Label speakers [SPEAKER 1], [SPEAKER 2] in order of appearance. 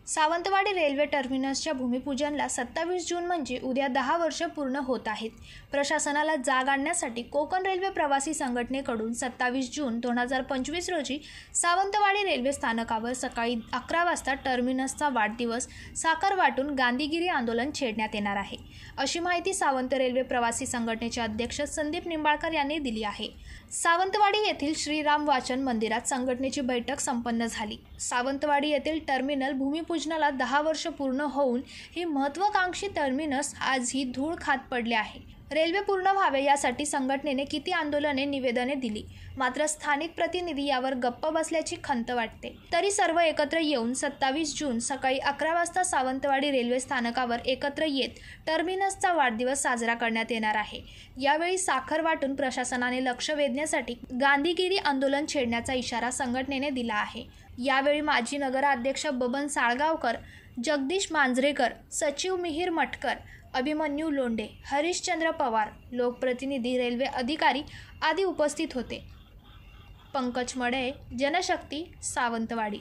[SPEAKER 1] Sawantwadi railway टर्मिनसच्या भूमिपूजनला 27 जून म्हणजे उद्या 10 वर्ष पूर्ण होत आहेत। प्रशासनाला जाग आणण्यासाठी कोकण रेल्वे प्रवासी संघटनेकडून 27 जून 2025 रोजी सावंतवाडी रेल्वे स्थानकावर सकाळी 11 वाजता टर्मिनसचा वाढदिवस साखर वाटून गांधीगिरी आंदोलन छेडण्यात येणार आहे, अशी माहिती सावंत रेल्वे प्रवासी संघटनेचे अध्यक्ष संदीप निंबाळकर यांनी दिली आहे। सावंतवाडी येथील श्रीराम वाचन मंदिरात संघटनेची बैठक संपन्न झाली। सावंतवाडी येथील टर्मिनल भूमिपूजनाला 10 वर्ष पूर्ण होऊन ही महत्त्वाकांक्षी टर्मिनस आज ही धूळ खात पडले आहे। रेल्वे पूर्ण व्हावे यासाठी संघटनेने किती आंदोलने, निवेदने दिली, मात्र स्थानिक प्रतिनिधी यावर गप्प बसल्याची खंत वाटते। तरी सर्व एकत्र येऊन 27 जून सकाळी 11 वाजता सावंतवाडी रेल्वे स्थानकावर एकत्र येत टर्मिनसचा वाढदिवस साजरा करण्यात येणार आहे। यावेळी साखर वाटून प्रशासनाने लक्ष वेधण्यासाठी गांधीगिरी आंदोलन छेडण्याचा इशारा संघटनेने दिला आहे। यावेळी माजी नगराध्यक्ष बबन साळगावकर, जगदीश मांजरेकर, सचिव मिहिर मटकर, अभिमन्यू लोंढे, हरिश्चंद्र पवार, लोकप्रतिनिधी, रेल्वे अधिकारी आदी उपस्थित होते। पंकज मडे, जनशक्ती, सावंतवाडी।